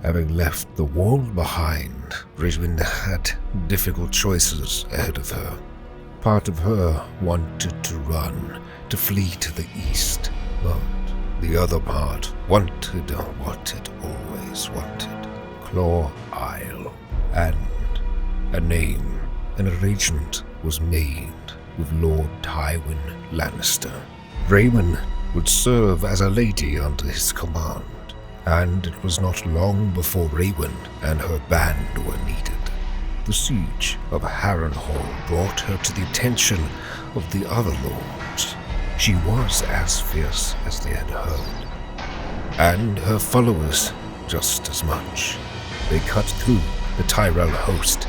Having left the wall behind, Raewyn had difficult choices ahead of her. Part of her wanted to run, to flee to the east, but the other part wanted what it always wanted: Claw Isle. And a name, an arrangement was made with Lord Tywin Lannister. Raewyn would serve as a lady under his command, and it was not long before Raewyn and her band were needed. The siege of Harrenhal brought her to the attention of the other lords. She was as fierce as they had heard, and her followers just as much. They cut through the Tyrell host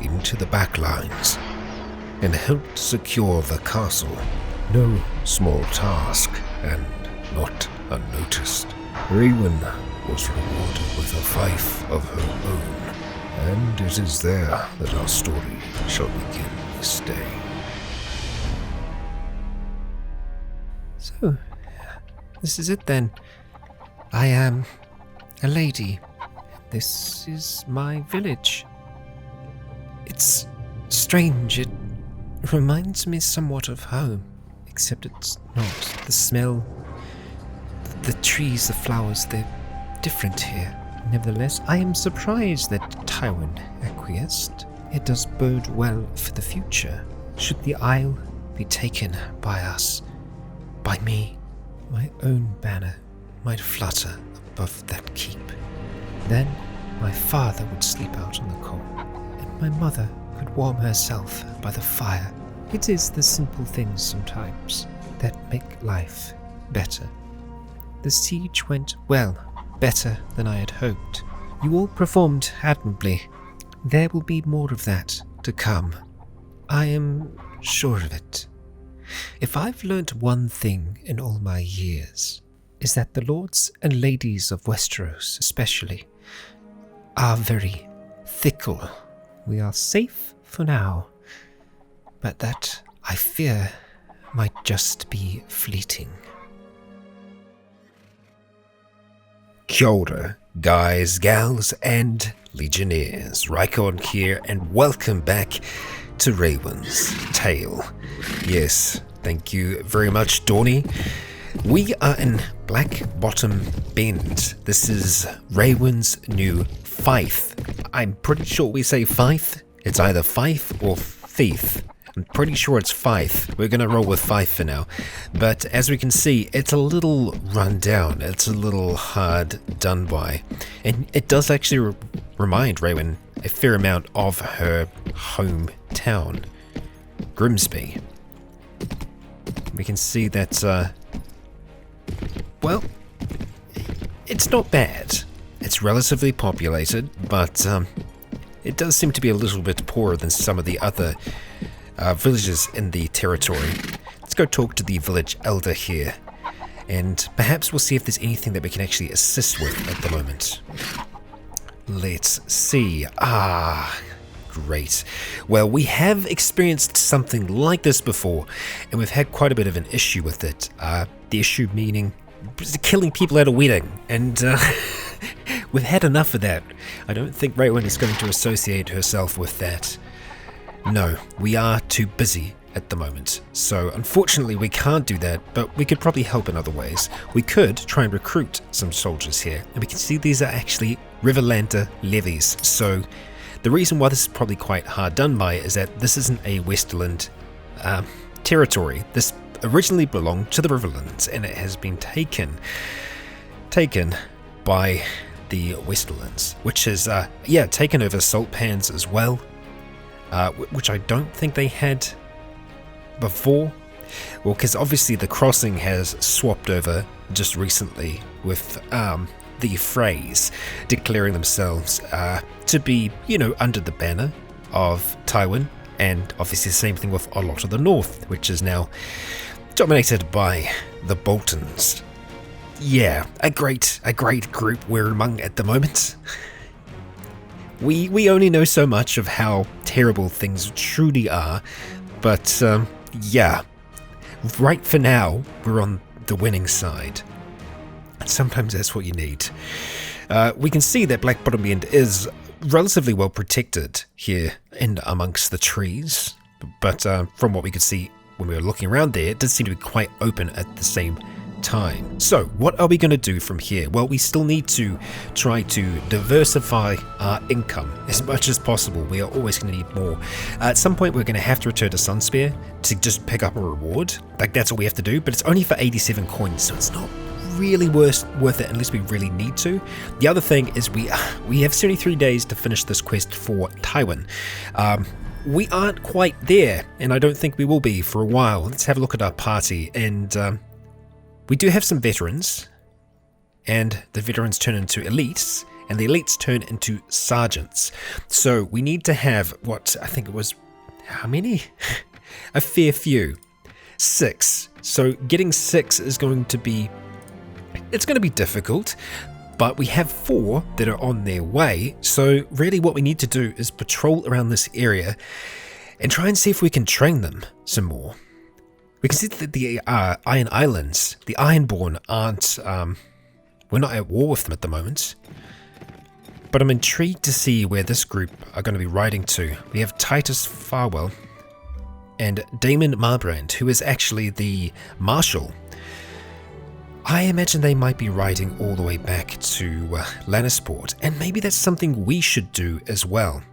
into the back lines and helped secure the castle. No small task, and not unnoticed. Raewyn was rewarded with a fief of her own, and it is there that our story shall begin this day. So, this is it then. I am a lady. This is my village. It's strange. It reminds me somewhat of home, except it's not. The smell, the trees, the flowers, they're different here. Nevertheless, I am surprised that Tywin acquiesced. It does bode well for the future. Should the Isle be taken by us, by me, my own banner might flutter above that keep. Then my father would sleep out on the cold, and my mother could warm herself by the fire. It is the simple things sometimes that make life better. The siege went well, better than I had hoped. You all performed admirably. There will be more of that to come. I am sure of it. If I've learnt one thing in all my years, is that the lords and ladies of Westeros especially are very fickle. We are safe for now, but that, I fear, might just be fleeting. Kia ora, guys, gals, and legionnaires. Raikon here, and welcome back to Raewyn's Tale. Yes, thank you very much, Dawny. We are in Black Bottom Bend. This is Raewyn's new fief. I'm pretty sure we say fief. It's either fief or fief. I'm pretty sure it's fief. We're going to roll with fief for now. But as we can see, it's a little run down. It's a little hard done by. And it does actually remind Raewyn a fair amount of her hometown, Grimsby. We can see that, well, it's not bad. It's relatively populated, but it does seem to be a little bit poorer than some of the other villages in the territory. Let's go talk to the village elder here, and perhaps we'll see if there's anything that we can actually assist with at the moment. Let's see. Great. Well, we have experienced something like this before, and we've had quite a bit of an issue with it. The issue meaning killing people at a wedding, and we've had enough of that. I don't think Raewyn is going to associate herself with that. No, we are too busy at the moment, so unfortunately we can't do that, but we could probably help in other ways. We could try and recruit some soldiers here, and we can see these are actually Riverlander levies, so the reason why this is probably quite hard done by is that this isn't a Westerland territory. This originally belonged to the Riverlands, and it has been taken by the Westerlands, which has taken over salt pans as well, which I don't think they had before. Well, because obviously the crossing has swapped over just recently with the Freys declaring themselves to be, under the banner of Tywin, and obviously the same thing with a lot of the North, which is now dominated by the Boltons. Yeah, a great group we're among at the moment. We only know so much of how terrible things truly are, but right for now, we're on the winning side. Sometimes that's what you need. We can see that Black Bottom End is relatively well protected here in amongst the trees, but from what we could see when we were looking around there, it did seem to be quite open at the same time. So what are we going to do from here? Well, we still need to try to diversify our income as much as possible. We are always going to need more. At some point we're going to have to return to Sunspear to just pick up a reward. Like, that's all we have to do, but it's only for 87 coins, so it's not really worth it unless we really need to. The other thing is we have 73 days to finish this quest for Tywin. We aren't quite there, and I don't think we will be for a while. Let's have a look at our party, and we do have some veterans, and the veterans turn into elites, and the elites turn into sergeants. So we need to have, what, I think it was, how many? A fair few. 6. So getting 6 is going to be, it's going to be difficult, but we have 4 that are on their way. So really what we need to do is patrol around this area and try and see if we can train them some more. We can see that the Iron Islands, the Ironborn, aren't, we're not at war with them at the moment. But I'm intrigued to see where this group are going to be riding to. We have Titus Farwell and Damon Marbrand, who is actually the Marshal. I imagine they might be riding all the way back to Lannisport, and maybe that's something we should do as well.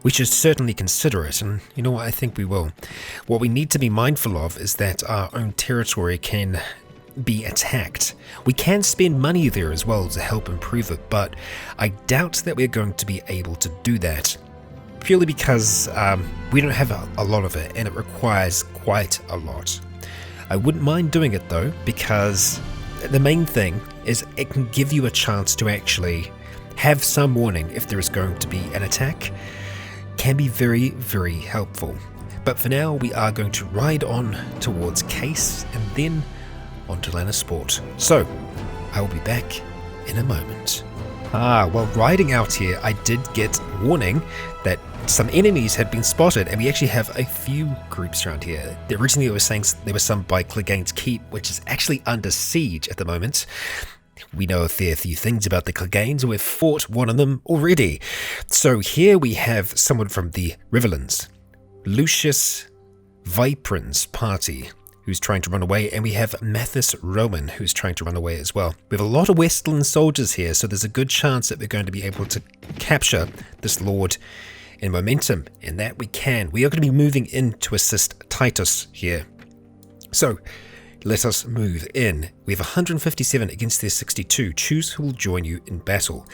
We should certainly consider it, and you know what, I think we will. What we need to be mindful of is that our own territory can be attacked. We can spend money there as well to help improve it, but I doubt that we're going to be able to do that, purely because we don't have a lot of it, and it requires quite a lot. I wouldn't mind doing it though, because the main thing is it can give you a chance to actually have some warning if there is going to be an attack. Can be very, very helpful. But for now, we are going to ride on towards Case and then on to Lannisport. So, I will be back in a moment. While riding out here, I did get warning that some enemies had been spotted, and we actually have a few groups around here. Originally, it was saying there were some by Clegane's Keep, which is actually under siege at the moment. We know a fair few things about the Cleganes, and we've fought one of them already. So here we have someone from the Riverlands, Lucius Viprin's party, who's trying to run away, and we have Mathis Roman, who's trying to run away as well. We have a lot of Westland soldiers here, so there's a good chance that we're going to be able to capture this lord in momentum, and that we can. We are going to be moving in to assist Titus here. So, let us move in. We have 157 against their 62. Choose who will join you in battle.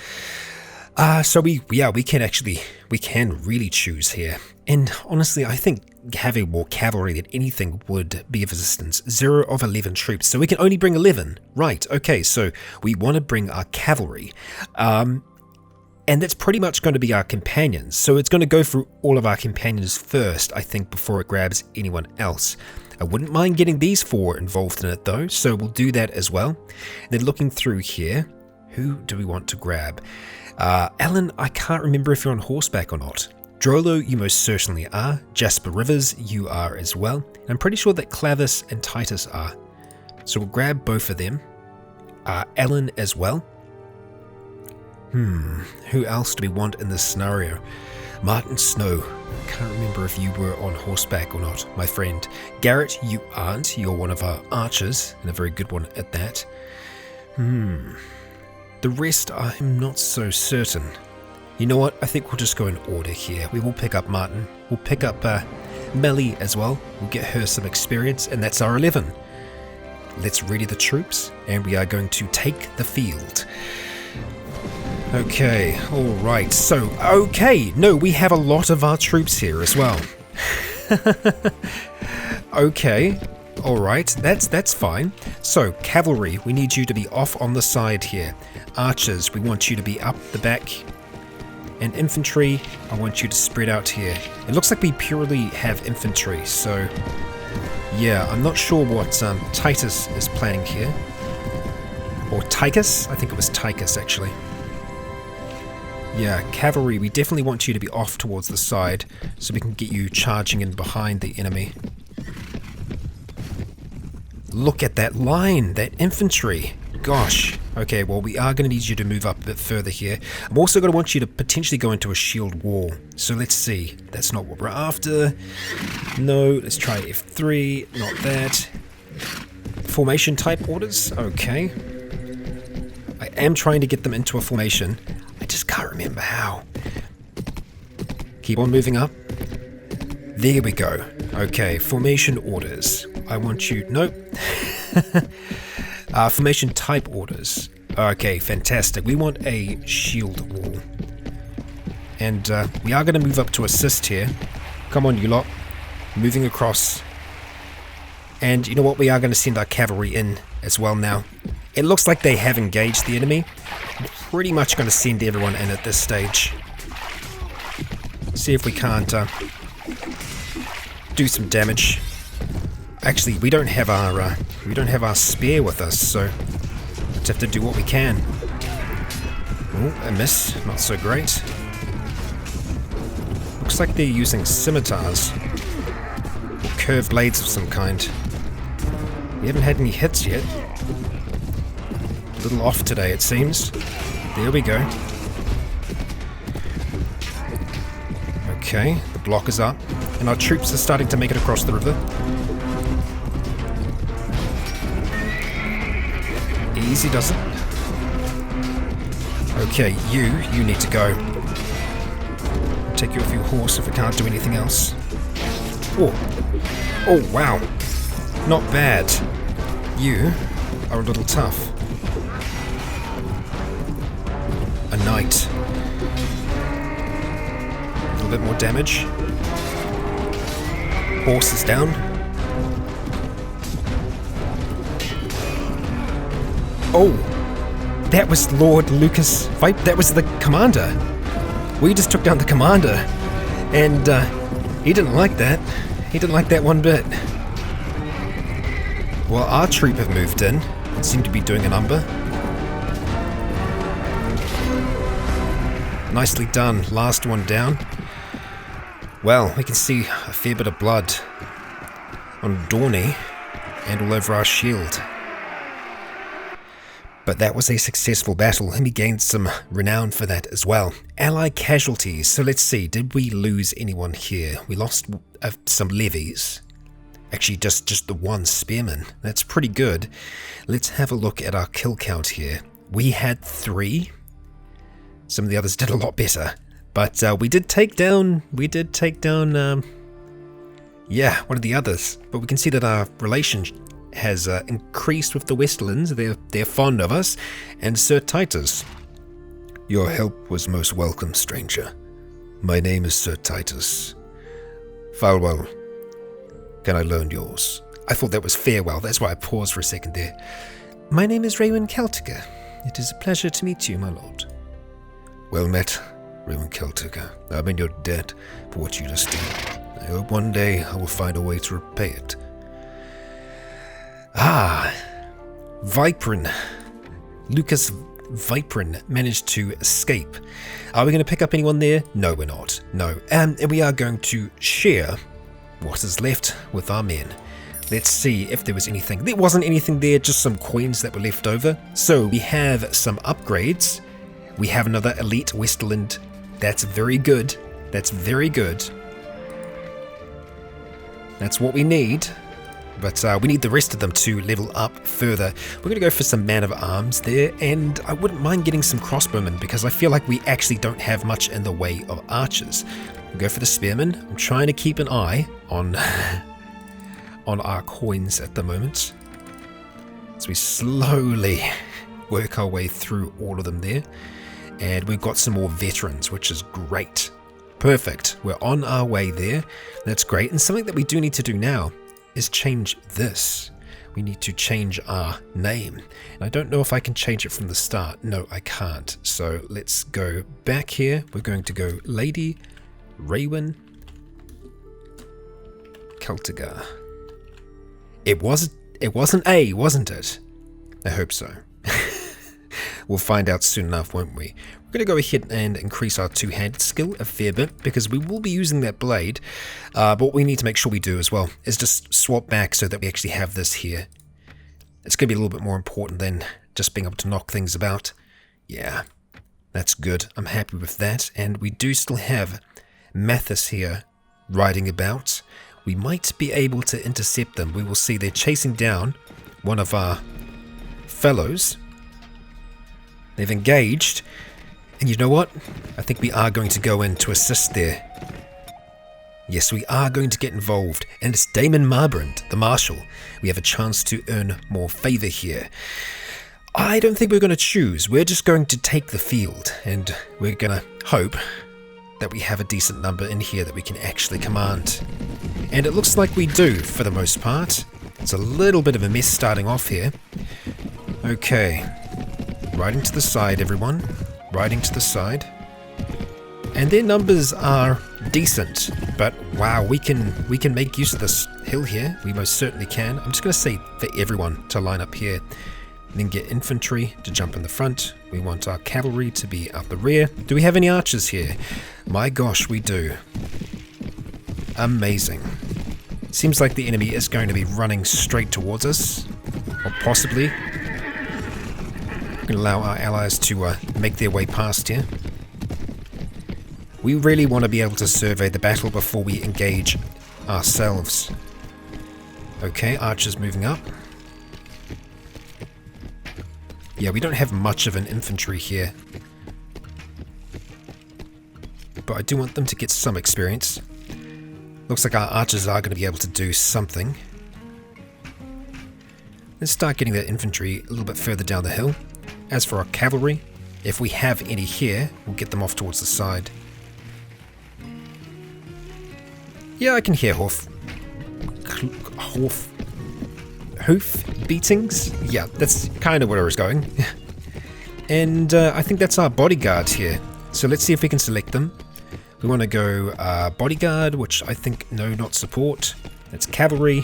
So we can really choose here. And honestly, I think having more cavalry than anything would be of assistance. 0 of 11 troops, so we can only bring 11. Right, okay, so we want to bring our cavalry. And that's pretty much going to be our companions. So it's going to go through all of our companions first, I think, before it grabs anyone else. I wouldn't mind getting these 4 involved in it though, so we'll do that as well. And then looking through here, who do we want to grab? Alan, I can't remember if you're on horseback or not. Drolo, you most certainly are. Jasper Rivers, you are as well. And I'm pretty sure that Clavis and Titus are. So we'll grab both of them. Alan as well. Who else do we want in this scenario? Martin Snow. Can't remember if you were on horseback or not, my friend. Garrett, you aren't. You're one of our archers, and a very good one at that. The rest, I'm not so certain. You know what? I think we'll just go in order here. We will pick up Martin. We'll pick up melee as well. We'll get her some experience, and that's our 11. Let's ready the troops, and we are going to take the field. Okay, alright, so, okay, no, we have a lot of our troops here as well. Okay, alright, that's fine. So, cavalry, we need you to be off on the side here. Archers, we want you to be up the back. And infantry, I want you to spread out here. It looks like we purely have infantry, so... yeah, I'm not sure what Titus is planning here. Or Tychus? I think it was Tychus, actually. Yeah, cavalry, we definitely want you to be off towards the side so we can get you charging in behind the enemy. Look at that line, that infantry. Gosh. Okay, well, we are going to need you to move up a bit further here. I'm also going to want you to potentially go into a shield wall. So let's see. That's not what we're after. No, let's try F3. Not that. Formation type orders. Okay. I am trying to get them into a formation. I just can't remember how. Keep on moving up. There we go. Okay, formation orders. I want you... nope. Formation type orders. Okay, fantastic. We want a shield wall. And we are going to move up to assist here. Come on, you lot. Moving across. And you know what? We are going to send our cavalry in as well now. It looks like they have engaged the enemy. We're pretty much going to send everyone in at this stage. See if we can't do some damage. Actually, we don't have our spear with us, so let's have to do what we can. Oh, a miss. Not so great. Looks like they're using scimitars. Or curved blades of some kind. We haven't had any hits yet. A little off today, it seems. There we go. Okay, the block is up, and our troops are starting to make it across the river. Easy does it. Okay, you need to go. Take you off your horse if we can't do anything else. Oh wow. Not bad. You are a little tough. A knight. A little bit more damage. Horse is down. Oh, that was Lord Lucas Vipe. That was the commander. We just took down the commander, and he didn't like that. He didn't like that one bit. Well, our troop have moved in and seem to be doing a number. Nicely done. Last one down. Well, we can see a fair bit of blood on Dorney and all over our shield. But that was a successful battle, and we gained some renown for that as well. Allied casualties. So let's see, did we lose anyone here? We lost some levies. Actually, just the one spearman. That's pretty good. Let's have a look at our kill count here. We had 3. Some of the others did a lot better. But we did take down, yeah, one of the others. But we can see that our relation has increased with the Westerlands. They're fond of us. And Sir Titus. Your help was most welcome, stranger. My name is Sir Titus. Farewell. Can I learn yours? I thought that was farewell. That's why I paused for a second there. My name is Raewyn Celtigar. It is a pleasure to meet you, my lord. Well met, Raewyn Celtigar. I'm in your debt for what you just did. I hope one day I will find a way to repay it. Viprin. Lucas Viprin managed to escape. Are we going to pick up anyone there? No, we're not. No. And we are going to share what is left with our men. Let's see if there was anything. There wasn't anything there, just some coins that were left over. So we have some upgrades. We have another elite Westerland. That's very good. That's very good. That's what we need. But we need the rest of them to level up further. We're going to go for some man of arms there, and I wouldn't mind getting some crossbowmen because I feel like we actually don't have much in the way of archers. We'll go for the spearman. I'm trying to keep an eye on on our coins at the moment. So we slowly work our way through all of them there. And we've got some more veterans, which is great. Perfect. We're on our way there. That's great. And something that we do need to do now is change this. We need to change our name. And I don't know if I can change it from the start. No, I can't. So let's go back here. We're going to go Lady Raewyn Celtigar. It wasn't A, wasn't it? I hope so. We'll find out soon enough, won't we? We're going to go ahead and increase our two-handed skill a fair bit because we will be using that blade. But what we need to make sure we do as well is just swap back so that we actually have this here. It's going to be a little bit more important than just being able to knock things about. Yeah, that's good. I'm happy with that. And we do still have Mathis here riding about. We might be able to intercept them. We will see. They're chasing down one of our fellows. They've engaged. And you know what? I think we are going to go in to assist there. Yes, we are going to get involved. And it's Damon Marbrand, the Marshal. We have a chance to earn more favour here. I don't think we're going to choose. We're just going to take the field. And we're going to hope that we have a decent number in here that we can actually command. And it looks like we do, for the most part. It's a little bit of a mess starting off here. Okay. Riding to the side, everyone. Riding to the side. And their numbers are decent, but wow, we can make use of this hill here. We most certainly can. I'm just going to say for everyone to line up here. And then get infantry to jump in the front. We want our cavalry to be out the rear. Do we have any archers here? My gosh, we do. Amazing. Seems like the enemy is going to be running straight towards us. Or possibly. We're going to allow our allies to make their way past here. We really want to be able to survey the battle before we engage ourselves. Okay, archers moving up. Yeah, we don't have much of an infantry here. But I do want them to get some experience. Looks like our archers are going to be able to do something. Let's start getting that infantry a little bit further down the hill. As for our cavalry, if we have any here, we'll get them off towards the side. Yeah, I can hear hoof beatings. Yeah, that's kind of where I was going. And I think that's our bodyguard here. So let's see if we can select them. We want to go bodyguard, which I think, no, not support. That's cavalry.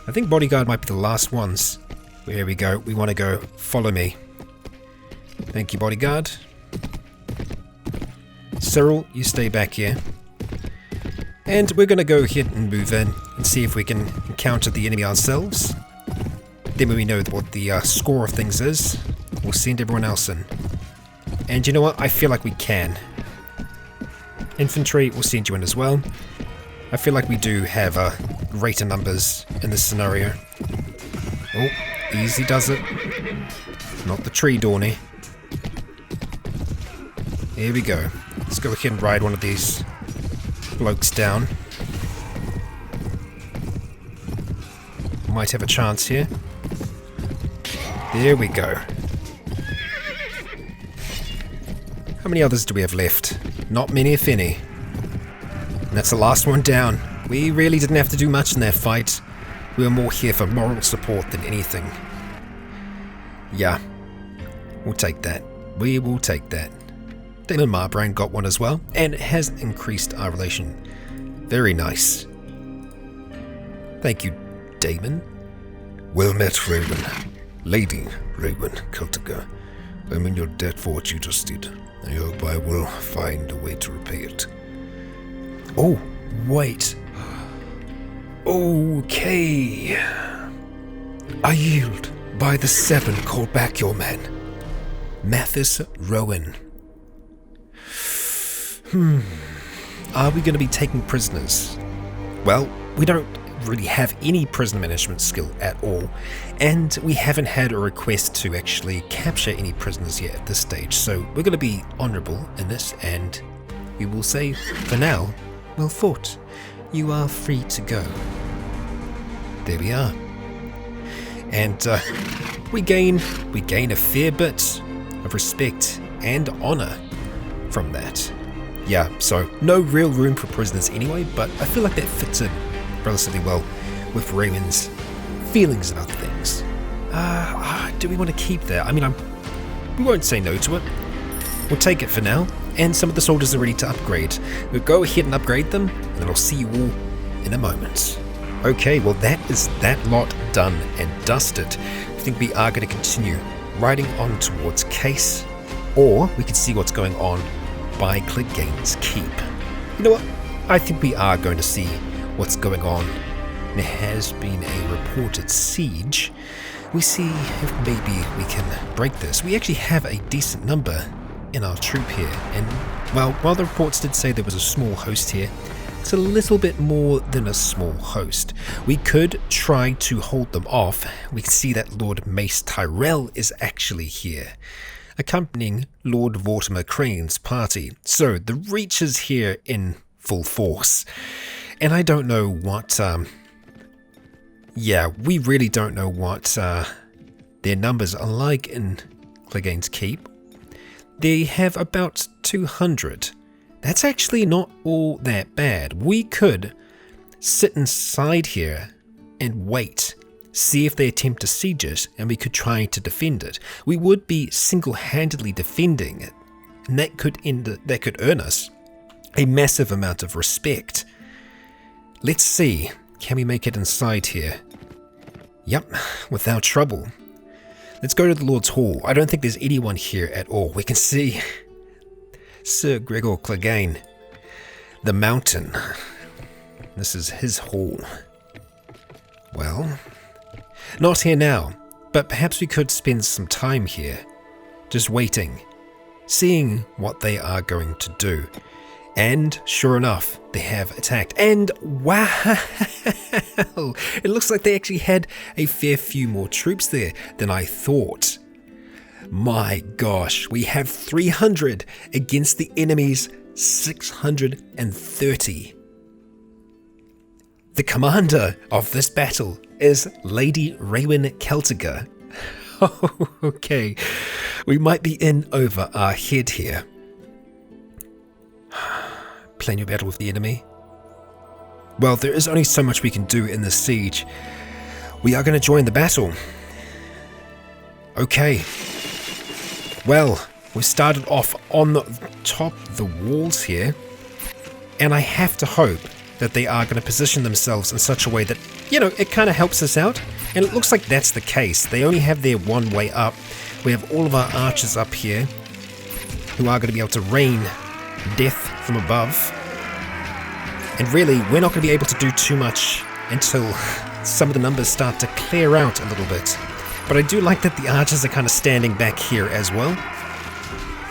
I think bodyguard might be the last ones. Here we go. We want to go follow me. Thank you, bodyguard. Cyril, you stay back here. And we're going to go ahead and move in and see if we can encounter the enemy ourselves. Then when we know what the score of things is, we'll send everyone else in. And you know what? I feel like we can. Infantry, we'll send you in as well. I feel like we do have greater numbers in this scenario. Oh, easy does it. Not the tree, Dorney. Here we go. Let's go ahead and ride one of these blokes down. Might have a chance here. There we go. How many others do we have left? Not many, if any. And that's the last one down. We really didn't have to do much in that fight. We were more here for moral support than anything. Yeah. We'll take that. We will take that. Damon Marbrand got one as well, and it has increased our relation. Very nice. Thank you, Damon. Well met, Raewyn. Lady Raewyn Celtigar. I'm in your debt for what you just did. I hope I will find a way to repay it. Oh, wait. Okay. I yield. By the seven, call back your men. Mathis Rowan. Are we going to be taking prisoners? Well, we don't really have any prisoner management skill at all, and we haven't had a request to actually capture any prisoners yet at this stage, so we're going to be honourable in this, and we will say, for now, Well fought. You are free to go. There we are. And we gain a fair bit of respect and honor from that. Yeah, so no real room for prisoners anyway, but I feel like that fits in relatively well with Raewyn's feelings about things. Do we want to keep that? I mean, we won't say no to it. We'll take it for now, and some of the soldiers are ready to upgrade. We'll go ahead and upgrade them, and then I'll see you all in a moment. Okay, well that is that lot done and dusted. I think we are going to continue riding on towards Case, or we can see what's going on by Clegane's Keep. You know what? I think we are going to see what's going on. There has been a reported siege. We see if maybe we can break this. We actually have a decent number in our troop here, and well, while the reports did say there was a small host here, it's a little bit more than a small host. We could try to hold them off. We can see that Lord Mace Tyrell is actually here, accompanying Lord Vortimer Crane's party. So the Reach is here in full force, and I don't know what we really don't know what their numbers are like in Clegane's Keep. They have about 200. That's actually not all that bad. We could sit inside here and wait, see if they attempt to siege it, and we could try to defend it. We would be single-handedly defending it, and that could earn us a massive amount of respect. Let's see, can we make it inside here? Yep, without trouble. Let's go to the Lord's Hall. I don't think there's anyone here at all. We can see Sir Gregor Clegane, the Mountain. This is his hall. Well, not here now, but perhaps we could spend some time here, just waiting, seeing what they are going to do. And sure enough, they have attacked. And wow, it looks like they actually had a fair few more troops there than I thought. My gosh, we have 300 against the enemy's 630. The commander of this battle is Lady Raewyn Celtigar. Oh, okay, we might be in over our head here. Plan your battle with the enemy. Well, there is only so much we can do in this siege. We are going to join the battle. Okay. Well, we started off on the top of the walls here, and I have to hope that they are going to position themselves in such a way that, it kind of helps us out. And it looks like that's the case. They only have their one way up. We have all of our archers up here who are going to be able to rain death from above. And really, we're not going to be able to do too much until some of the numbers start to clear out a little bit. But I do like that the archers are kind of standing back here as well.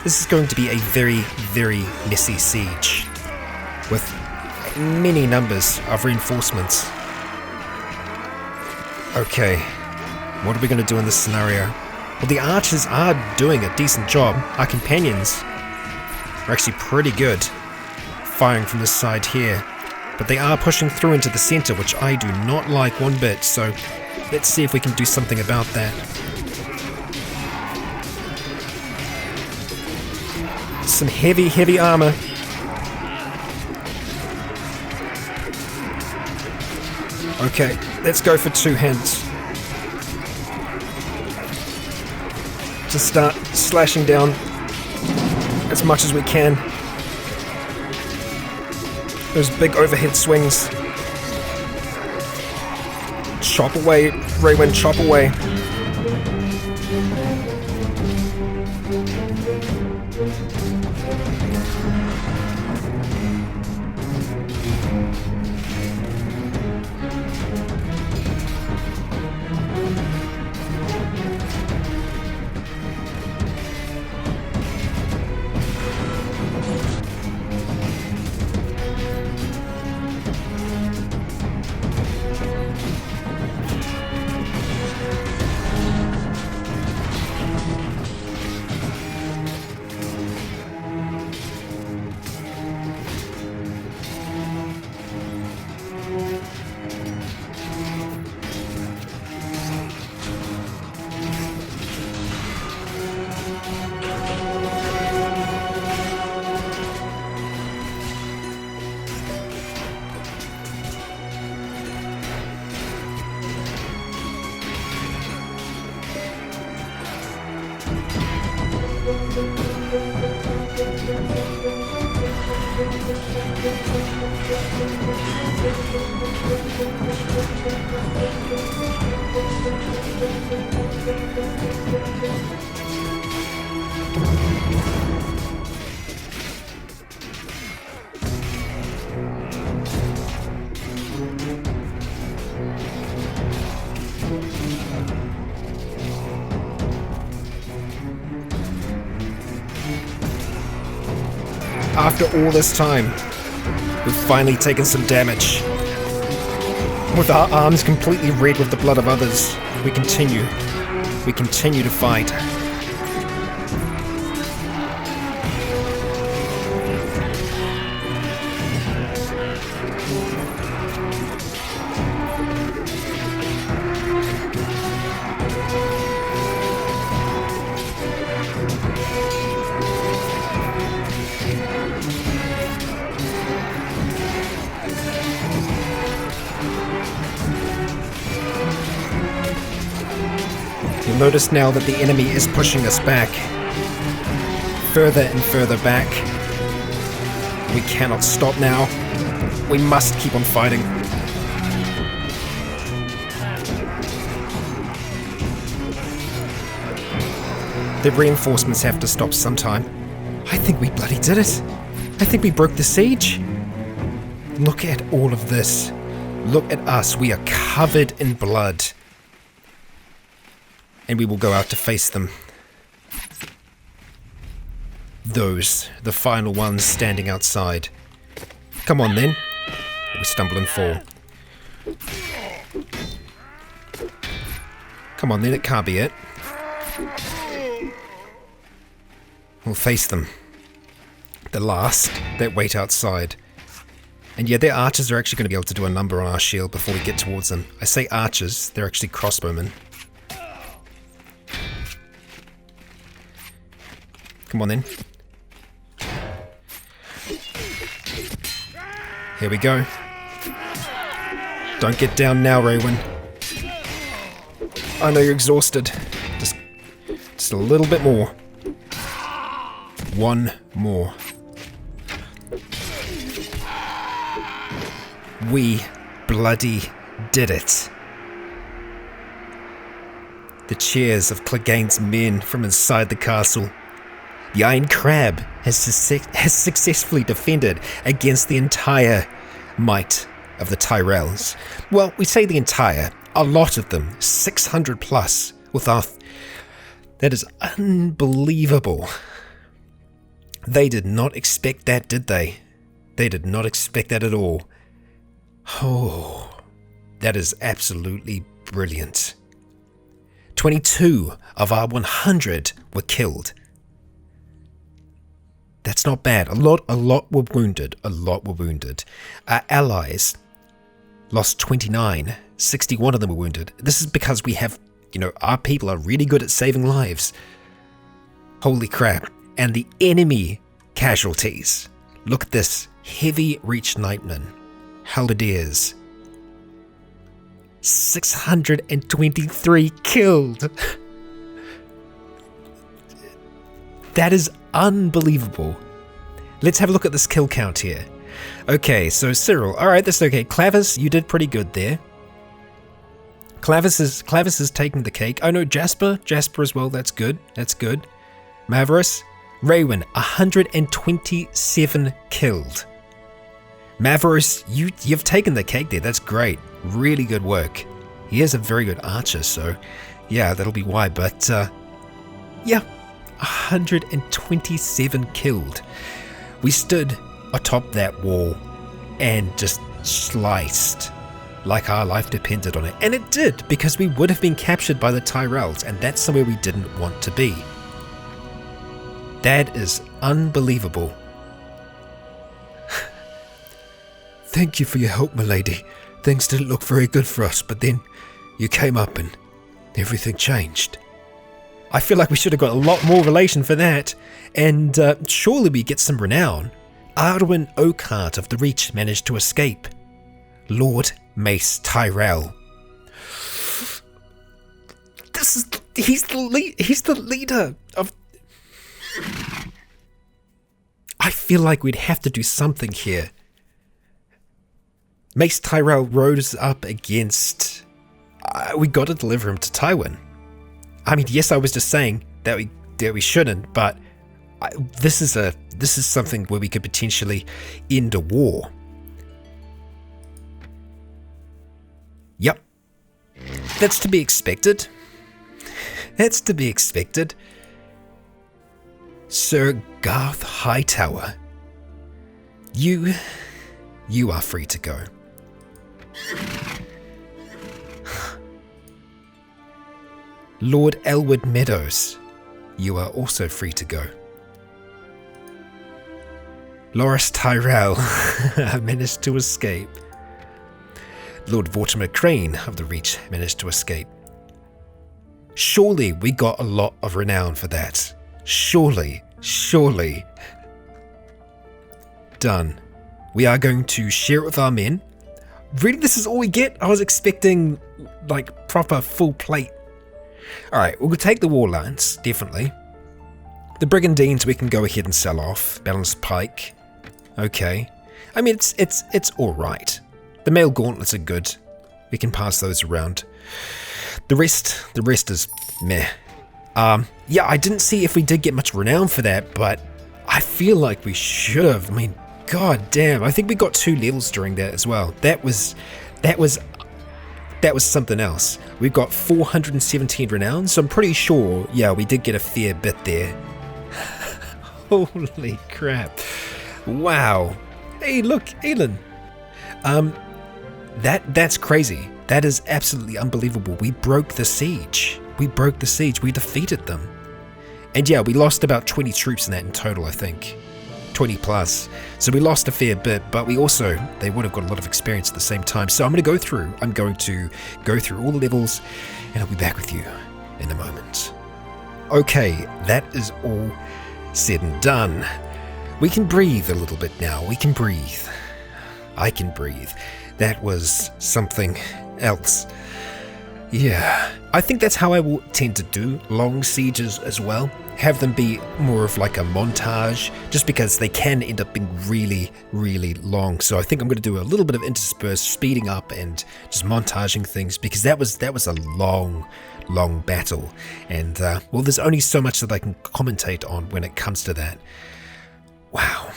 This is going to be a very, very messy siege with many numbers of reinforcements. Okay, what are we going to do in this scenario? Well, the archers are doing a decent job. Our companions are actually pretty good firing from this side here, but they are pushing through into the center, which I do not like one bit, so let's see if we can do something about that. Some heavy armor. Okay, let's go for two hands. Just start slashing down as much as we can. Those big overhead swings. Chop away, Raewyn, chop away. After all this time, we've finally taken some damage. With our arms completely red with the blood of others, we continue to fight. Notice now that the enemy is pushing us back. Further and further back. We cannot stop now. We must keep on fighting. The reinforcements have to stop sometime. I think we bloody did it. I think we broke the siege. Look at all of this. Look at us. We are covered in blood. And we will go out to face them. Those, the final ones standing outside. Come on then. We stumble and fall. Come on then, it can't be it. We'll face them. The last that wait outside. And yeah, their archers are actually going to be able to do a number on our shield before we get towards them. I say archers, they're actually crossbowmen. Come on then. Here we go. Don't get down now, Raewyn. I know you're exhausted. Just a little bit more. One more. We bloody did it. The cheers of Clegane's men from inside the castle. The Iron Crab has successfully defended against the entire might of the Tyrells. Well, we say the entire, a lot of them, 600 plus with our... That is unbelievable. They did not expect that, did they? They did not expect that at all. Oh, that is absolutely brilliant. 22 of our 100 were killed. That's not bad. A lot were wounded. Our allies lost 29. 61 of them were wounded. This is because we have, our people are really good at saving lives. Holy crap. And the enemy casualties. Look at this. Heavy Reach Nightmen. Halberdiers. 623 killed. That is unbelievable. Let's have a look at this kill count here. Okay, so Cyril. Alright, that's okay. Clavis, you did pretty good there. Clavis is taking the cake. Oh no, Jasper as well. That's good. Maverus. Raewyn, 127 killed. Maverus, you've taken the cake there. That's great. Really good work. He is a very good archer, so yeah, that'll be why. But yeah, 127 killed. We stood atop that wall and just sliced like our life depended on it. And it did, because we would have been captured by the Tyrells, and that's somewhere we didn't want to be. That is unbelievable. Thank you for your help, my lady. Things didn't look very good for us, but then you came up and everything changed. I feel like we should have got a lot more relation for that, and surely we get some renown. Arwen Oakhart of the Reach managed to escape. Lord Mace Tyrell. He's the leader of... feel like we'd have to do something here. Mace Tyrell rose up against... we got to deliver him to Tywin. I mean, yes, I was just saying that we shouldn't, but this is something where we could potentially end a war. Yep. That's to be expected. That's to be expected. Sir Garth Hightower, you are free to go. Lord Elwood Meadows, you are also free to go. Loras Tyrell managed to escape. Lord Vortimer Crane of the Reach managed to escape. Surely we got a lot of renown for that. Surely. Done. We are going to share it with our men. Really, this is all we get? I was expecting, like, proper full plate. Alright, we'll take the war lines, definitely. The Brigandines we can go ahead and sell off. Balanced Pike. Okay. I mean, it's alright. The mail gauntlets are good. We can pass those around. The rest is meh. Yeah, I didn't see if we did get much renown for that, but I feel like we should have. I mean, god damn, I think we got 2 levels during that as well. That was something else. We've got 417 renown, so I'm pretty sure, yeah, we did get a fair bit there. Holy crap. Wow. Hey, look, Aelin. That's crazy. That is absolutely unbelievable. We broke the siege. We defeated them. And yeah, we lost about 20 troops in that in total, I think. 20 plus. So we lost a fair bit, but they would have got a lot of experience at the same time. So I'm going to go through all the levels, and I'll be back with you in a moment. Okay, that is all said and done. We can breathe a little bit now. We can breathe. I can breathe. That was something else. Yeah, I think that's how I will tend to do long sieges as well. Have them be more of like a montage, just because they can end up being really, really long. So I think I'm going to do a little bit of intersperse, speeding up and just montaging things, because that was a long battle. And, well, there's only so much that I can commentate on when it comes to that. Wow.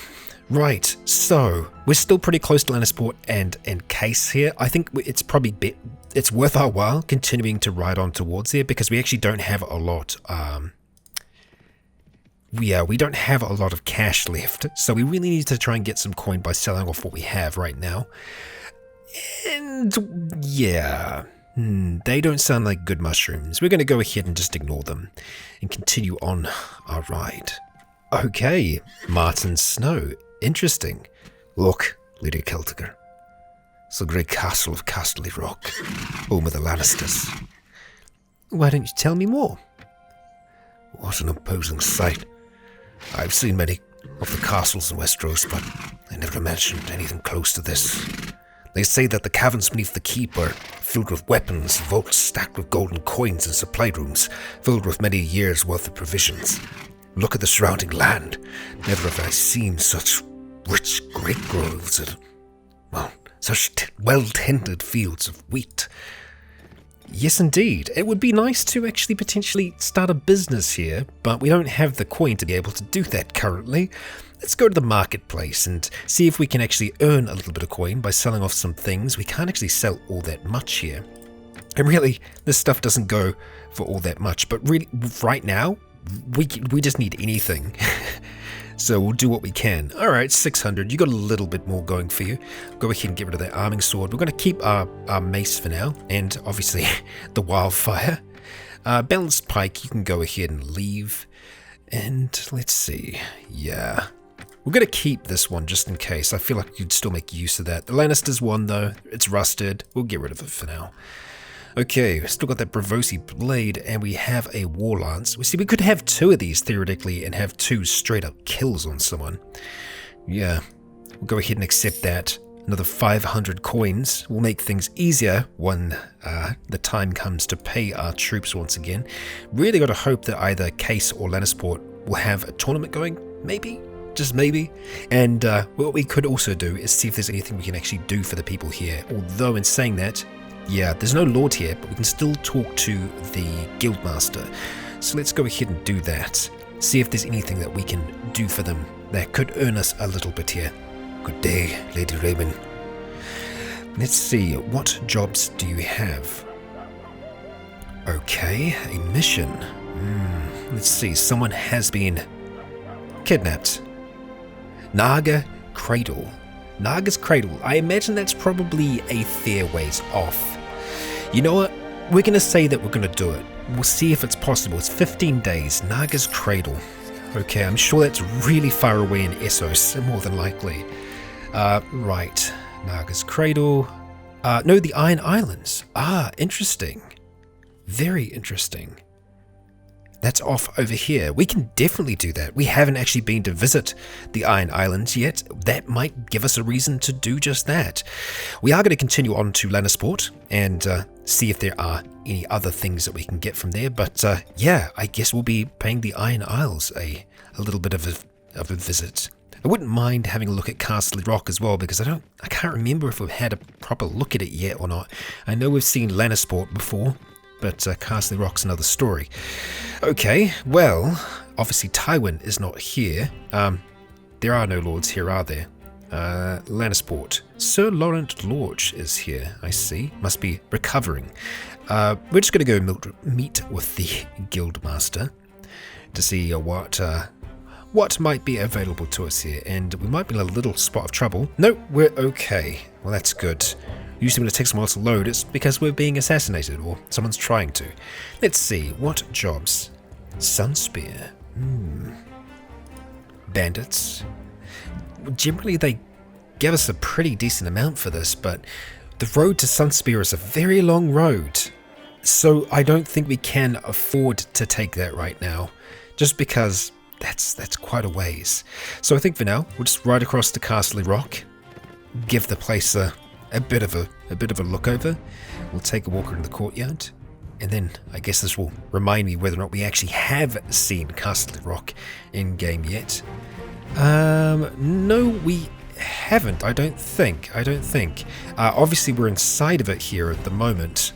Right, so we're still pretty close to Lannisport and Case here. I think it's probably it's worth our while continuing to ride on towards there, because we actually don't have a lot. We don't have a lot of cash left, so we really need to try and get some coin by selling off what we have right now. And yeah, they don't sound like good mushrooms. We're going to go ahead and just ignore them and continue on our ride. Okay, Martin Snow. Interesting. Look, Lady Celtigar. It's the great castle of Casterly Rock, home of the Lannisters. Why don't you tell me more? What an imposing sight. I've seen many of the castles in Westeros, but I never imagined anything close to this. They say that the caverns beneath the keep are filled with weapons, vaults stacked with golden coins, and supply rooms filled with many years' worth of provisions. Look at the surrounding land. Never have I seen such rich grape groves and, well, such well-tended fields of wheat. Yes, indeed. It would be nice to actually potentially start a business here, but we don't have the coin to be able to do that currently. Let's go to the marketplace and see if we can actually earn a little bit of coin by selling off some things. We can't actually sell all that much here. And really, this stuff doesn't go for all that much, but really, right now, we just need anything. So we'll do what we can. Alright, 600. You got a little bit more going for you. Go ahead and get rid of that arming sword. We're going to keep our mace for now. And obviously the wildfire. Balanced pike, you can go ahead and leave. And let's see. Yeah. We're going to keep this one just in case. I feel like you'd still make use of that. The Lannisters one though. It's rusted. We'll get rid of it for now. Okay, we've still got that Bravosi blade, and we have a war lance. We see we could have 2 of these theoretically and have 2 straight up kills on someone. Yeah, we'll go ahead and accept that. Another 500 coins will make things easier when the time comes to pay our troops once again. Really got to hope that either Case or Lannisport will have a tournament going, maybe? just maybe. And what we could also do is see if there's anything we can actually do for the people here. Although in saying that, yeah, there's no lord here, but we can still talk to the guildmaster. So let's go ahead and do that. See if there's anything that we can do for them that could earn us a little bit here. Good day, Lady Raewyn. Let's see, what jobs do you have? Okay, a mission. Let's see, someone has been kidnapped. Nagas Cradle. Nagas Cradle. I imagine that's probably a fair ways off. You know what? We're going to say that we're going to do it. We'll see if it's possible. It's 15 days. Nagas Cradle. Okay, I'm sure that's really far away in Essos, more than likely. Right. Nagas Cradle. No, the Iron Islands. Interesting. Very interesting. That's off over here. We can definitely do that. We haven't actually been to visit the Iron Islands yet. That might give us a reason to do just that. We are going to continue on to Lannisport and see if there are any other things that we can get from there. But yeah, I guess we'll be paying the Iron Isles a little bit of a visit. I wouldn't mind having a look at Castle Rock as well, because I can't remember if we've had a proper look at it yet or not. I know we've seen Lannisport before, but Castle Rock's another story. Okay, well, obviously Tywin is not here. There are no lords here, are there? Lannisport. Sir Laurent Lorge is here, I see. Must be recovering. We're just going to go meet with the Guildmaster to see what might be available to us here. And we might be in a little spot of trouble. No, we're okay. Well, that's good. Usually when it takes a while to load, it's because we're being assassinated or someone's trying to. Let's see, what jobs? Sunspear. Bandits. Generally they give us a pretty decent amount for this, but the road to Sunspear is a very long road. So I don't think we can afford to take that right now, just because that's quite a ways. So I think for now, we'll just ride across to Castle Rock, give the place a bit of a look over. We'll take a walk around the courtyard, and then I guess this will remind me whether or not we actually have seen Castle Rock in game yet. No, we haven't. I don't think. Obviously, we're inside of it here at the moment.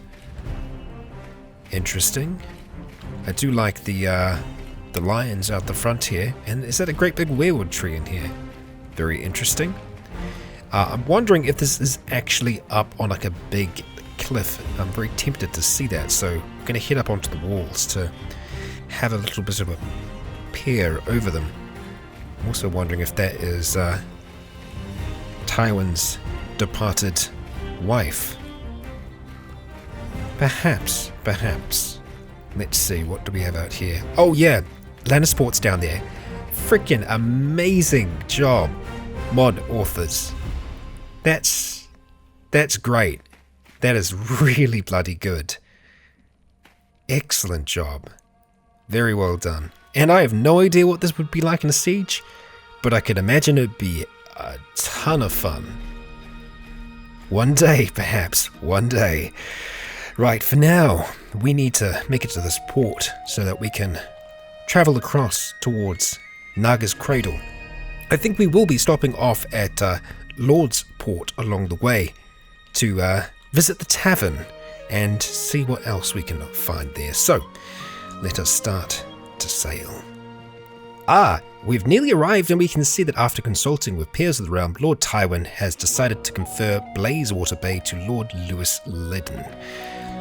Interesting. I do like the lions out the front here, and is that a great big weirwood tree in here? Very interesting. I'm wondering if this is actually up on like a big cliff. I'm very tempted to see that, so I'm going to head up onto the walls to have a little bit of a peer over them. I'm also wondering if that is Tywin's departed wife. Perhaps. Let's see, what do we have out here? Oh yeah, Lannisport's down there. Freaking amazing job, mod authors. That's great. That is really bloody good. Excellent job. Very well done. And I have no idea what this would be like in a siege, but I can imagine it'd be a ton of fun. One day, perhaps. One day. Right, for now, we need to make it to this port so that we can travel across towards Nagas Cradle. I think we will be stopping off at Lord's Port along the way to visit the tavern and see what else we can find there. So, let us start to sail. We've nearly arrived, and we can see that after consulting with peers of the realm, Lord Tywin has decided to confer Blazewater Bay to Lord Lewis Liddon.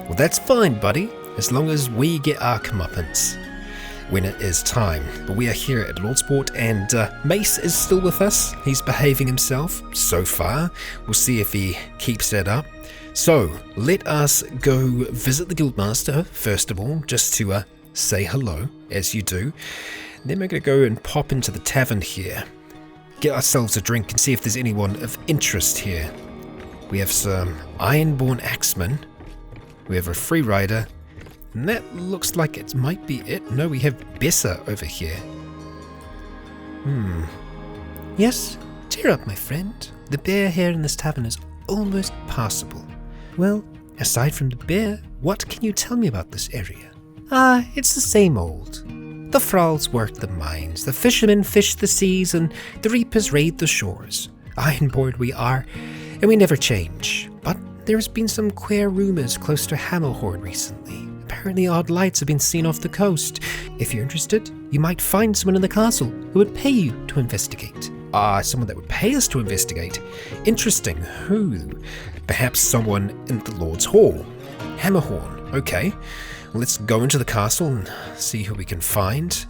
Well, that's fine, buddy, as long as we get our comeuppance when it is time. But we are here at Lordsport, and Mace is still with us. He's behaving himself so far. We'll see if he keeps that up. So, let us go visit the Guildmaster, first of all, just to say hello, as you do. And then we're going to go and pop into the tavern here, get ourselves a drink and see if there's anyone of interest here. We have some Ironborn Axemen. We have a Free Rider. And that looks like it might be it. No, we have Bessa over here. Yes, cheer up, my friend. The beer here in this tavern is almost passable. Well, aside from the beer, what can you tell me about this area? It's the same old. The thralls work the mines, the fishermen fish the seas, and the reapers raid the shores. Ironborn we are, and we never change. But there's been some queer rumours close to Hammerhorn recently. Apparently odd lights have been seen off the coast. If you're interested, you might find someone in the castle who would pay you to investigate. Someone that would pay us to investigate? Interesting. Who? Perhaps someone in the Lord's Hall. Hammerhorn. Okay. Let's go into the castle and see who we can find.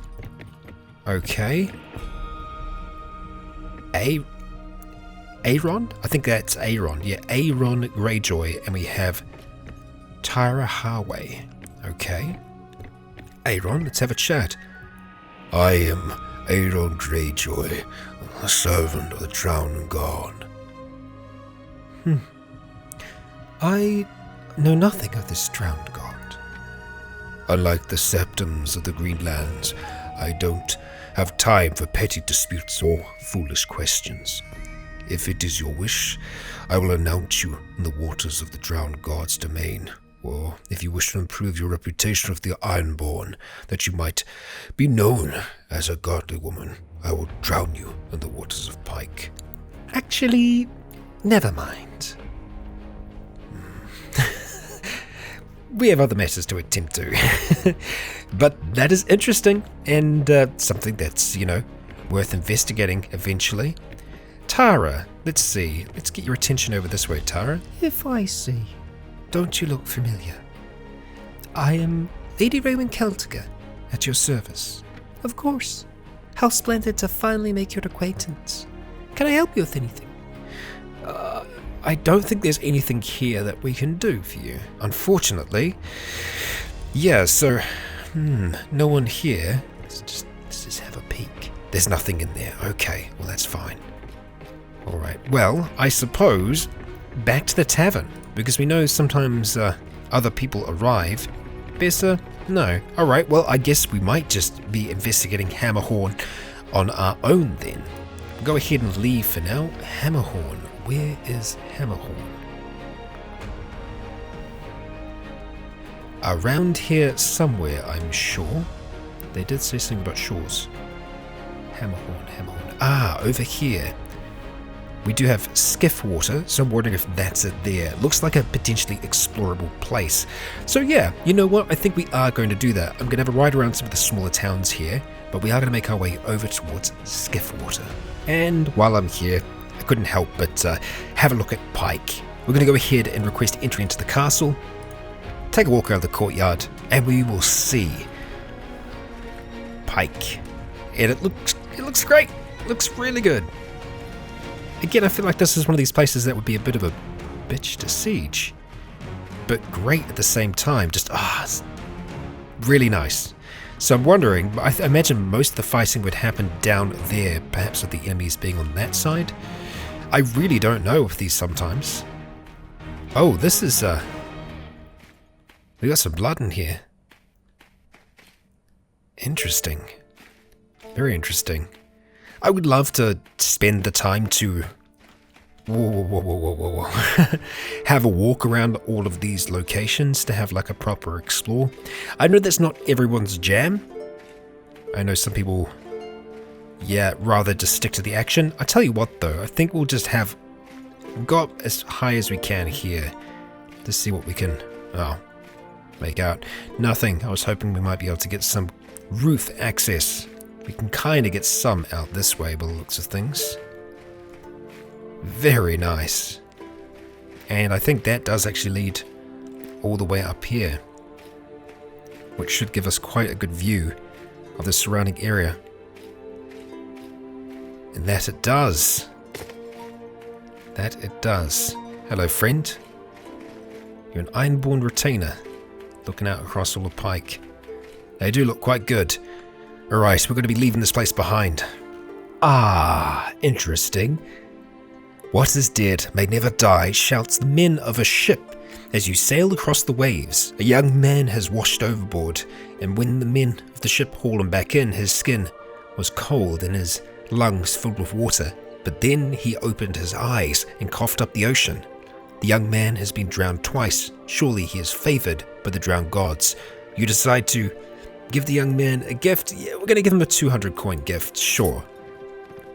Okay. Aaron? I think that's Aaron. Yeah, Aaron Greyjoy. And we have Tyra Harway. Okay. Aaron, let's have a chat. I am Aaron Greyjoy, a servant of the Drowned God. I know nothing of this Drowned God. Unlike the septums of the Greenlands, I don't have time for petty disputes or foolish questions. If it is your wish, I will announce you in the waters of the Drowned God's domain. Or if you wish to improve your reputation of the Ironborn, that you might be known as a godly woman, I will drown you in the waters of Pike. Actually, never mind. We have other matters to attend to. But that is interesting, and something that's, worth investigating eventually. Tara, let's see. Let's get your attention over this way, Tara. If I see. Don't you look familiar? I am Lady Raewyn Celtigar, at your service. Of course. How splendid to finally make your acquaintance. Can I help you with anything? I don't think there's anything here that we can do for you, unfortunately. Yeah, so, no one here. Let's just have a peek. There's nothing in there. Okay, well that's fine. Alright, well, I suppose back to the tavern, because we know sometimes other people arrive. Bessa? No. Alright, well, I guess we might just be investigating Hammerhorn on our own then. Go ahead and leave for now. Hammerhorn. Where is Hammerhorn? Around here somewhere, I'm sure. They did say something about shores. Hammerhorn. Ah, over here. We do have skiff water, so I'm wondering if that's it there. Looks like a potentially explorable place. So yeah, you know what? I think we are going to do that. I'm going to have a ride around some of the smaller towns here, but we are going to make our way over towards skiff water. And while I'm here, I couldn't help but have a look at Pike. We're going to go ahead and request entry into the castle, take a walk around the courtyard, and we will see Pike. And it looks great. It looks really good. Again, I feel like this is one of these places that would be a bit of a bitch to siege, but great at the same time. Just, it's really nice. So I'm wondering, I imagine most of the fighting would happen down there, perhaps with the enemies being on that side. I really don't know with these sometimes. Oh, this is, we got some blood in here. Interesting. Very interesting. I would love to spend the time to have a walk around all of these locations to have like a proper explore. I know that's not everyone's jam. I know some people, rather just stick to the action. I tell you what though, I think we'll just go up as high as we can here to see what we can, make out. Nothing. I was hoping we might be able to get some roof access. We can kind of get some out this way by the looks of things. Very nice. And I think that does actually lead all the way up here, which should give us quite a good view of the surrounding area. And that it does. That it does. Hello, friend. You're an Ironborn retainer, looking out across all of Pike. They do look quite good. Alright, we're going to be leaving this place behind. Interesting. What is dead may never die, shouts the men of a ship. As you sail across the waves, a young man has washed overboard, and when the men of the ship haul him back in, his skin was cold and his lungs filled with water. But then he opened his eyes and coughed up the ocean. The young man has been drowned twice. Surely he is favored by the drowned gods. You decide to Give the young man a gift. Yeah, we're going to give him a 200 coin gift, sure.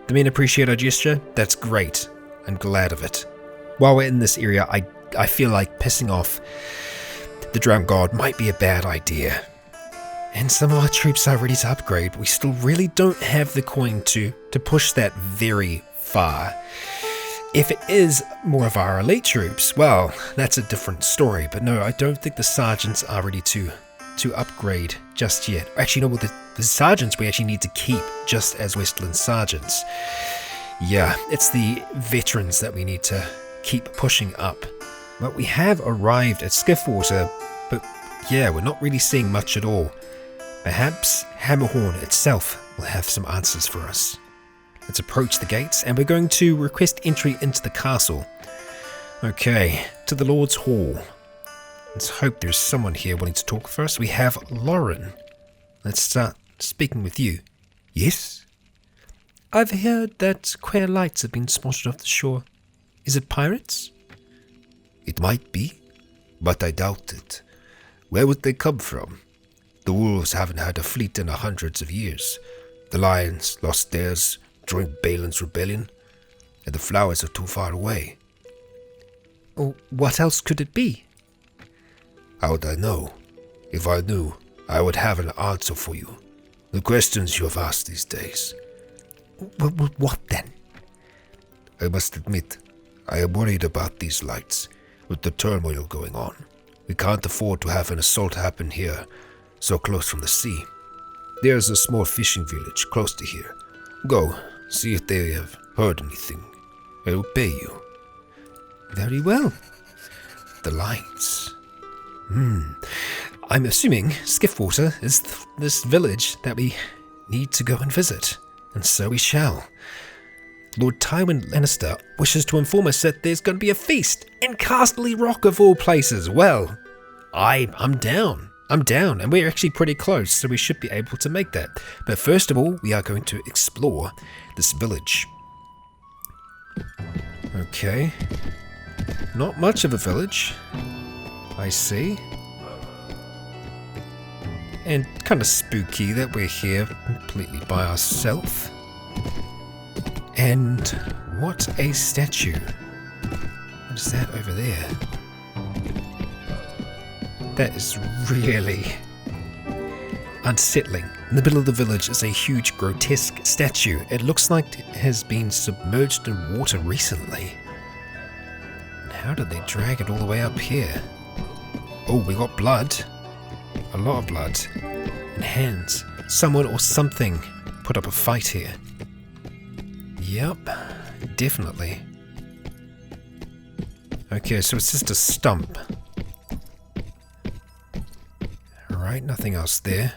The men appreciate our gesture. That's great. I'm glad of it. While we're in this area, I feel like pissing off the Drowned God might be a bad idea. And some of our troops are ready to upgrade. We still really don't have the coin to push that very far. If it is more of our elite troops, well, that's a different story. But no, I don't think the sergeants are ready to upgrade just yet. Actually, no, the sergeants we actually need to keep just as Westland sergeants. Yeah, it's the veterans that we need to keep pushing up. But we have arrived at Skiffwater, but yeah, we're not really seeing much at all. Perhaps Hammerhorn itself will have some answers for us. Let's approach the gates, and we're going to request entry into the castle. Okay, to the Lord's Hall. Let's hope there's someone here wanting to talk first. We have Lauren. Let's start speaking with you. Yes? I've heard that queer lights have been spotted off the shore. Is it pirates? It might be, but I doubt it. Where would they come from? The wolves haven't had a fleet in hundreds of years. The lions lost theirs during Balin's rebellion, and the flowers are too far away. Oh, what else could it be? How would I know? If I knew, I would have an answer for you. The questions you have asked these days. What then? I must admit, I am worried about these lights, with the turmoil going on. We can't afford to have an assault happen here, so close from the sea. There's a small fishing village close to here. Go, see if they have heard anything. I will pay you. Very well. The lights. I'm assuming Skiffwater is this village that we need to go and visit, and so we shall. Lord Tywin Lannister wishes to inform us that there's going to be a feast in Castle Rock of all places. Well, I'm down. I'm down, and we're actually pretty close, so we should be able to make that. But first of all, we are going to explore this village. Okay. Not much of a village, I see. And kind of spooky that we're here completely by ourselves. And what a statue. What is that over there? That is really unsettling. In the middle of the village is a huge grotesque statue. It looks like it has been submerged in water recently. And how did they drag it all the way up here? Oh, we got blood. A lot of blood. And hands. Someone or something put up a fight here. Yep, definitely. Okay, so it's just a stump. Alright, nothing else there.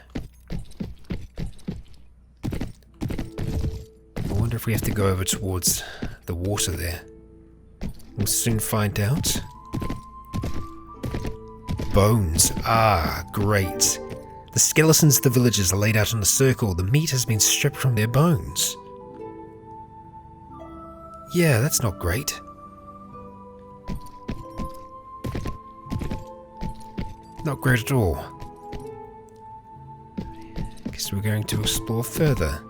I wonder if we have to go over towards the water there. We'll soon find out. Bones. Ah, great. The skeletons of the villagers are laid out in a circle. The meat has been stripped from their bones. Yeah, that's not great. Not great at all. Guess we're going to explore further.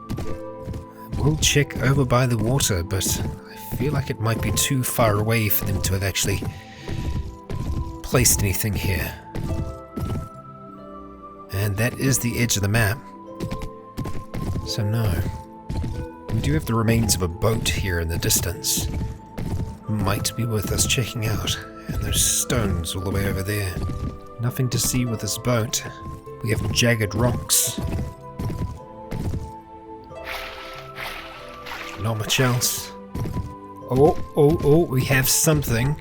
We'll check over by the water, but I feel like it might be too far away for them to have actually placed anything here. And that is the edge of the map. So no. We do have the remains of a boat here in the distance. Might be worth us checking out. And those stones all the way over there. Nothing to see with this boat. We have jagged rocks. Not much else. Oh, we have something.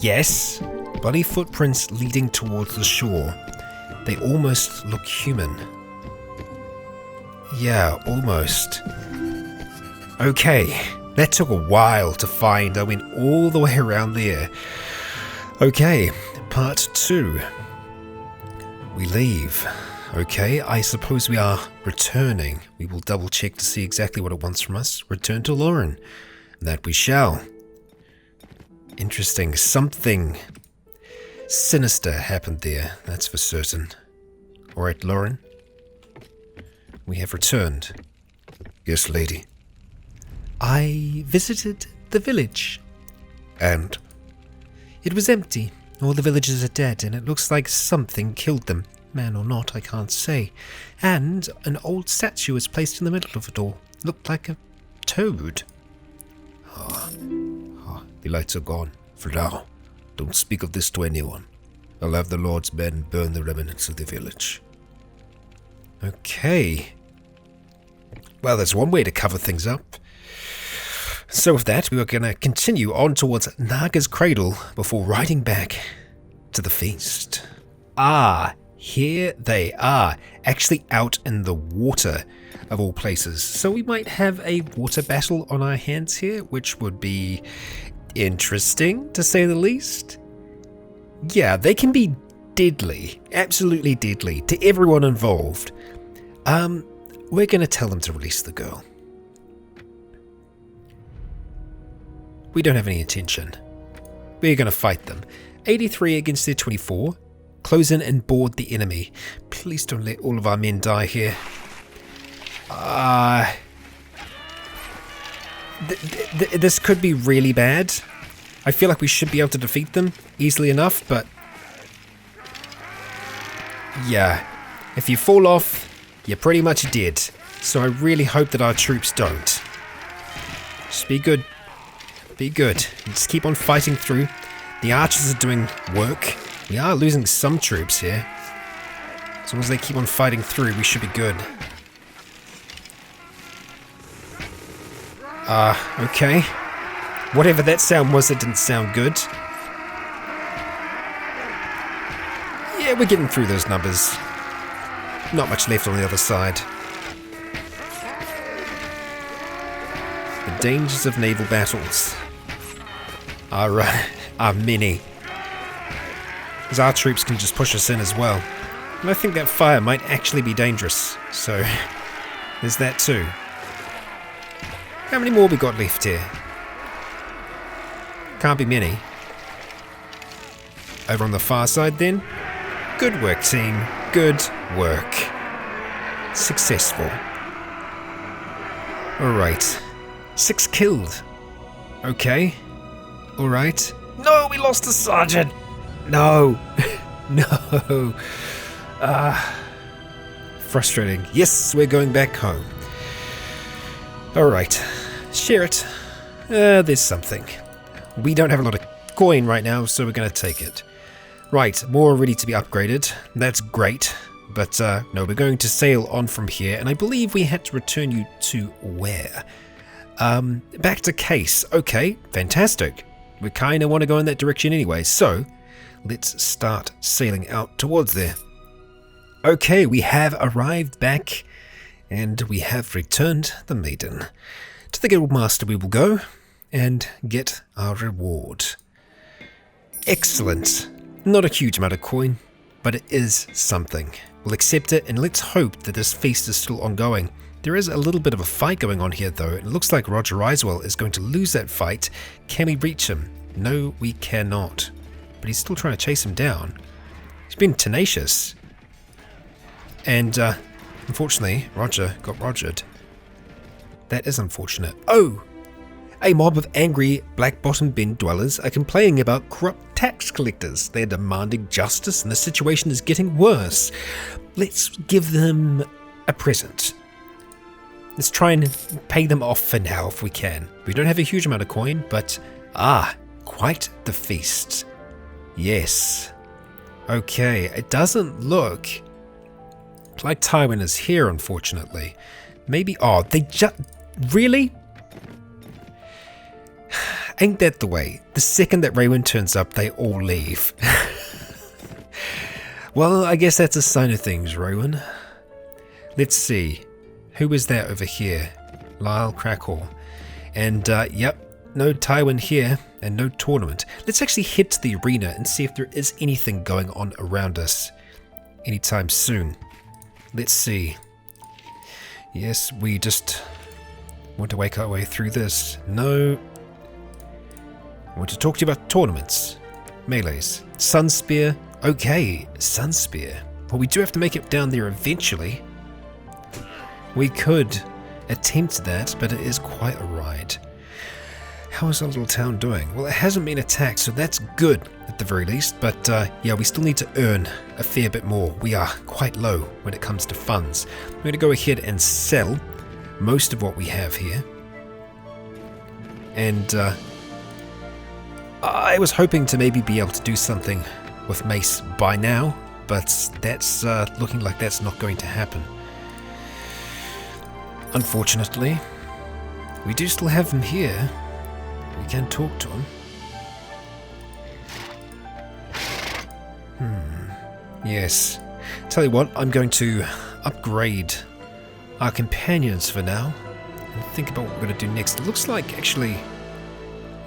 Yes. Bloody footprints leading towards the shore. They almost look human. Yeah, almost. Okay, that took a while to find. I went all the way around there. Okay, part 2. We leave. Okay, I suppose we are returning. We will double check to see exactly what it wants from us. Return to Lauren. That we shall. Interesting. Something sinister happened there, that's for certain. Alright, Lauren. We have returned. Yes, lady. I visited the village. And? It was empty. All the villagers are dead, and it looks like something killed them. Man or not, I can't say. And an old statue was placed in the middle of it all. Looked like a toad. The lights are gone. For now, don't speak of this to anyone. I'll have the Lord's men burn the remnants of the village. Okay. Well, there's one way to cover things up. So with that, we are going to continue on towards Nagas Cradle before riding back to the feast. Ah, here they are, actually out in the water of all places. So we might have a water battle on our hands here, which would be interesting, to say the least. Yeah, they can be deadly, absolutely deadly, to everyone involved. We're going to tell them to release the girl. We don't have any intention. We're going to fight them. 83 against their 24. Close in and board the enemy. Please don't let all of our men die here. This could be really bad. I feel like we should be able to defeat them easily enough, but yeah, if you fall off, you're pretty much dead. So I really hope that our troops don't. Just be good. Be good. Just keep on fighting through. The archers are doing work. We are losing some troops here. As long as they keep on fighting through, we should be good. Okay. Whatever that sound was, it didn't sound good. Yeah, we're getting through those numbers. Not much left on the other side. The dangers of naval battles are many. Because our troops can just push us in as well. And I think that fire might actually be dangerous. So, there's that too. How many more we got left here? Can't be many. Over on the far side then. Good work, team. Good work. Successful. Alright. 6 killed. Okay. Alright. No, we lost a sergeant. No. No. Frustrating. Yes, we're going back home. Alright. Share it. There's something. We don't have a lot of coin right now, so we're going to take it. Right, more ready to be upgraded. That's great. But no, we're going to sail on from here, and I believe we had to return you to where? Back to Case. Okay, fantastic. We kind of want to go in that direction anyway, so let's start sailing out towards there. Okay, we have arrived back, and we have returned the maiden. To the Guildmaster we will go and get our reward. Excellent. Not a huge amount of coin, but it is something. We'll accept it, and let's hope that this feast is still ongoing. There is a little bit of a fight going on here though. It looks like Roger Risewell is going to lose that fight. Can we reach him? No, we cannot. But he's still trying to chase him down. He's been tenacious. And unfortunately, Roger got rogered. That is unfortunate. Oh! A mob of angry Black Bottom Bin dwellers are complaining about corrupt tax collectors. They're demanding justice and the situation is getting worse. Let's give them a present. Let's try and pay them off for now if we can. We don't have a huge amount of coin, but quite the feast. Yes. Okay, it doesn't look like Tywin is here, unfortunately. Maybe, they just, really? Ain't that the way? The second that Raewyn turns up, they all leave. Well, I guess that's a sign of things, Raewyn. Let's see. Who is that over here? Lyle Crackle. And, yep, no Tywin here, and no tournament. Let's actually head to the arena and see if there is anything going on around us anytime soon. Let's see. Yes, we just want to wake our way through this. No. I want to talk to you about tournaments. Melees. Sunspear. Okay, Sunspear. But we do have to make it down there eventually. We could attempt that, but it is quite a ride. How is our little town doing? Well, it hasn't been attacked, so that's good at the very least. But yeah, we still need to earn a fair bit more. We are quite low when it comes to funds. We're going to go ahead and sell most of what we have here. And I was hoping to maybe be able to do something with Mace by now, but that's looking like that's not going to happen. Unfortunately, we do still have him here. We can talk to him. Yes. Tell you what, I'm going to upgrade our companions for now and think about what we're going to do next. It looks like, actually,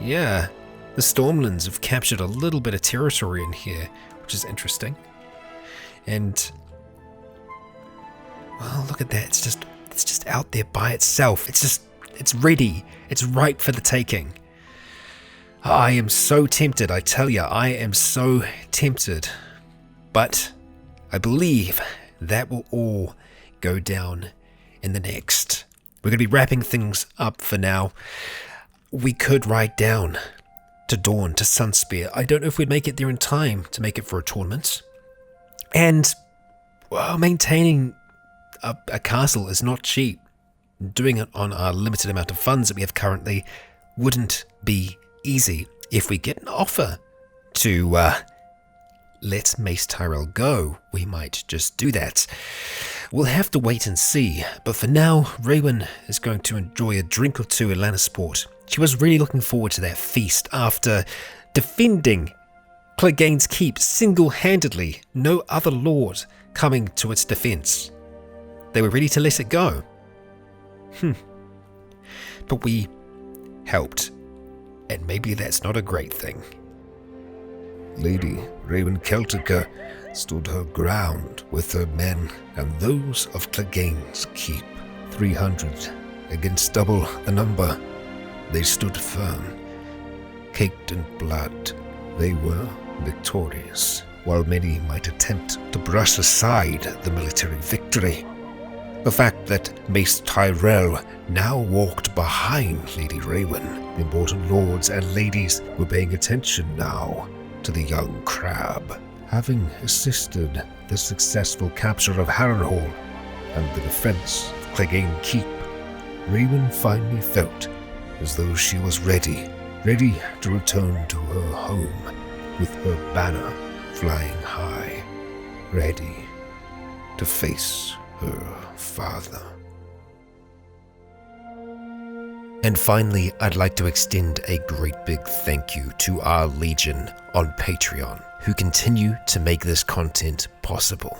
yeah, the Stormlands have captured a little bit of territory in here, which is interesting. And, well, look at that. It's just out there by itself. It's ready. It's ripe for the taking. I am so tempted, I tell you, I am so tempted. But I believe that will all go down in the next. We're going to be wrapping things up for now. We could ride down to Dawn, to Sunspear. I don't know if we'd make it there in time to make it for a tournament. And, well, maintaining a castle is not cheap. Doing it on our limited amount of funds that we have currently wouldn't be easy. If we get an offer to let Mace Tyrell go, we might just do that. We'll have to wait and see, but for now, Raewyn is going to enjoy a drink or two in Lannisport. She was really looking forward to that feast after defending Clegane's Keep single-handedly, no other lord coming to its defense. They were ready to let it go. But we helped, and maybe that's not a great thing. Lady Raewyn Celtigar stood her ground with her men and those of Clegane's Keep. 300 against double the number. They stood firm. Caked in blood, they were victorious, while many might attempt to brush aside the military victory. The fact that Mace Tyrell now walked behind Lady Raewyn, the important lords and ladies were paying attention now to the young crab. Having assisted the successful capture of Harrenhal and the defense of Clegane Keep, Raewyn finally felt as though she was ready to return to her home with her banner flying high, ready to face her father. And finally, I'd like to extend a great big thank you to our Legion on Patreon, who continue to make this content possible.